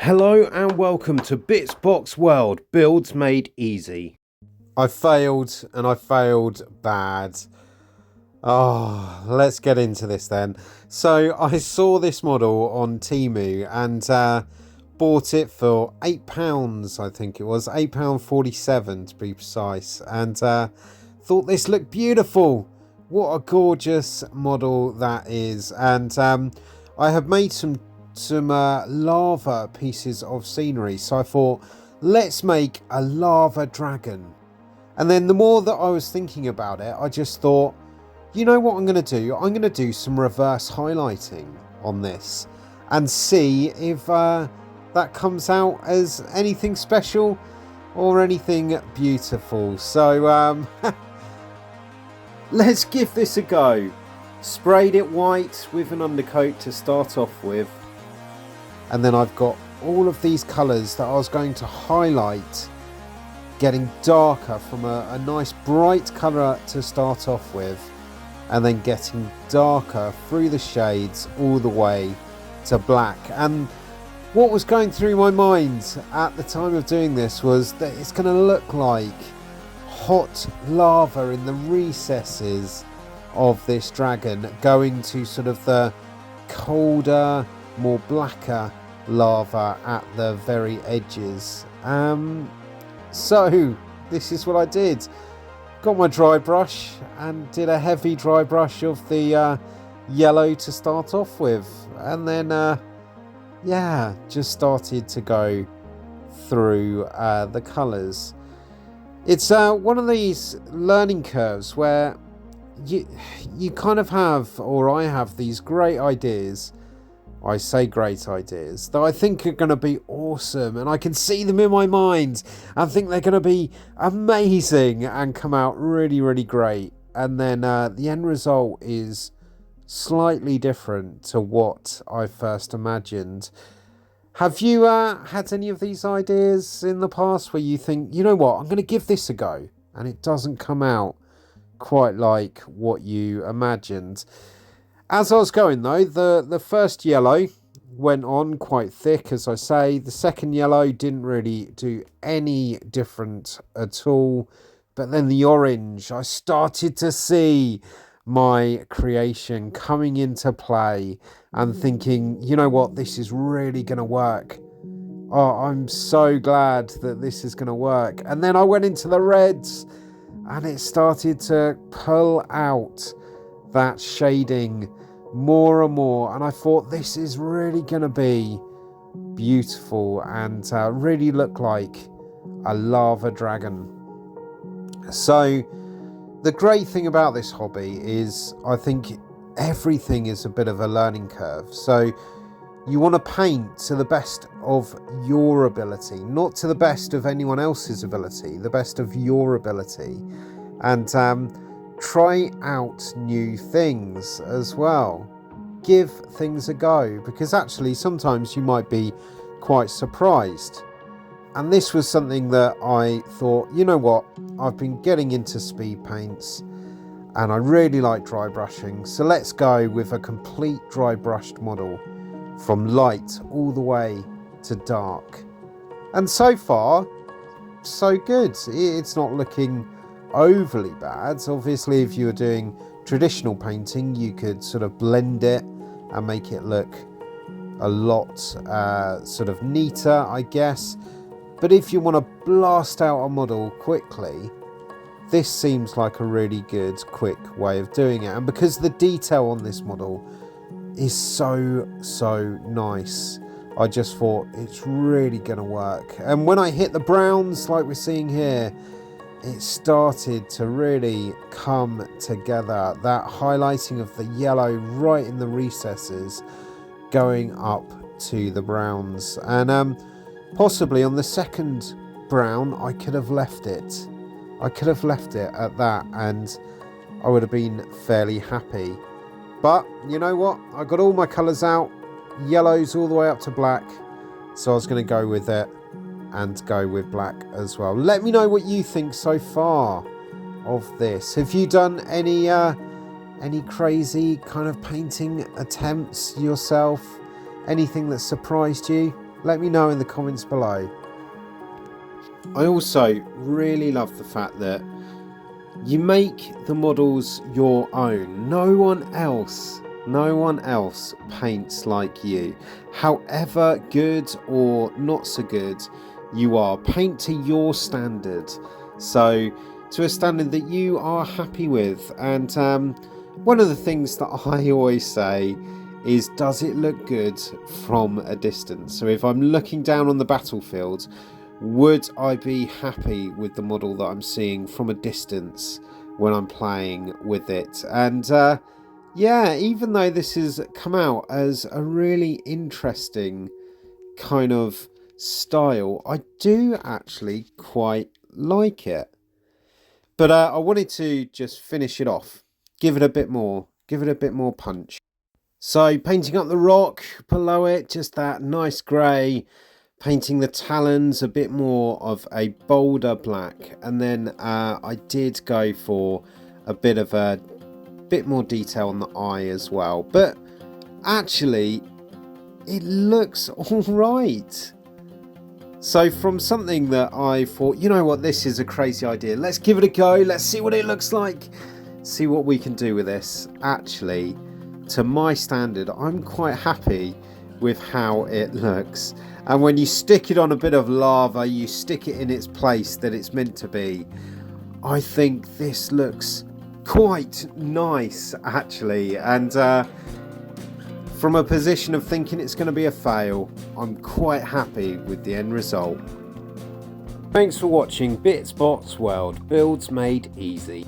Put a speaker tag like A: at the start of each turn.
A: Hello and welcome to Bitsbox World, builds made easy. I failed and I failed bad. Oh, let's get into this then. So I saw this model on Temu and bought it for £8, I think it was, £8.47 to be precise, and thought this looked beautiful. What a gorgeous model that is. And I have made some lava pieces of scenery, so I thought, let's make a lava dragon. And then the more that I was thinking about it, I just thought, you know what I'm going to do? I'm going to do some reverse highlighting on this and see if that comes out as anything special or anything beautiful. So let's give this a go. Sprayed it white with an undercoat to start off with, and then I've got all of these colours that I was going to highlight getting darker from a nice bright colour to start off with, and then getting darker through the shades all the way to black. And what was going through my mind at the time of doing this was that it's going to look like hot lava in the recesses of this dragon, going to sort of the colder, more blacker lava at the very edges. So this is what I did. Got my dry brush and did a heavy dry brush of the yellow to start off with, and then yeah, just started to go through the colours. It's one of these learning curves where you kind of have, or I have, these great ideas. I say great ideas that I think are going to be awesome, and I can see them in my mind and think they're going to be amazing and come out really, really great. And then the end result is slightly different to what I first imagined. Have you had any of these ideas in the past where you think, you know what, I'm going to give this a go, and it doesn't come out quite like what you imagined? As I was going though, the first yellow went on quite thick, as I say. The second yellow didn't really do any different at all. But then the orange, I started to see my creation coming into play and thinking, you know what, this is really going to work. Oh, I'm so glad that this is going to work. And then I went into the reds and it started to pull out that shading more and more, and I thought, this is really going to be beautiful and really look like a lava dragon. So the great thing about this hobby is I think everything is a bit of a learning curve. So you want to paint to the best of your ability, not to the best of anyone else's ability, the best of your ability, and try out new things as well. Give things a go, because actually sometimes you might be quite surprised. And this was something that I thought, you know what, I've been getting into speed paints and I really like dry brushing, so let's go with a complete dry brushed model from light all the way to dark. And so far, so good. It's not looking overly bad. Obviously, if you were doing traditional painting, you could sort of blend it and make it look a lot sort of neater, I guess. But if you want to blast out a model quickly, this seems like a really good, quick way of doing it. And because the detail on this model is so nice, I just thought it's really going to work. And when I hit the browns like we're seeing here, it started to really come together. That highlighting of the yellow right in the recesses going up to the browns. And possibly on the second brown, I could have left it. I could have left it at that and I would have been fairly happy. But you know what? I got all my colours out. Yellows all the way up to black. So I was going to go with it and go with black as well. Let me know what you think so far of this. Have you done any crazy kind of painting attempts yourself? Anything that surprised you? let me know in the comments below. I also really love the fact that you make the models your own. No one else paints like you. However good or not so good you are, paint to your standard. So to a standard that you are happy with. And one of the things that I always say is, does it look good from a distance? So if I'm looking down on the battlefield, would I be happy with the model that I'm seeing from a distance when I'm playing with it? And yeah, even though this has come out as a really interesting kind of style, I do actually quite like it. But I wanted to just finish it off, give it a bit more punch. So painting up the rock below it, just that nice grey. Painting the talons a bit more of a bolder black, and then I did go for a bit more detail on the eye as well. But actually, it looks all right. So from something that I thought, you know what, this is a crazy idea, let's give it a go, let's see what it looks like, see what we can do with this. Actually, to my standard, I'm quite happy with how it looks. And when you stick it on a bit of lava, you stick it in its place that it's meant to be, I think this looks quite nice actually. And from a position of thinking it's going to be a fail, I'm quite happy with the end result. Thanks for watching Bits Bots World, builds made easy.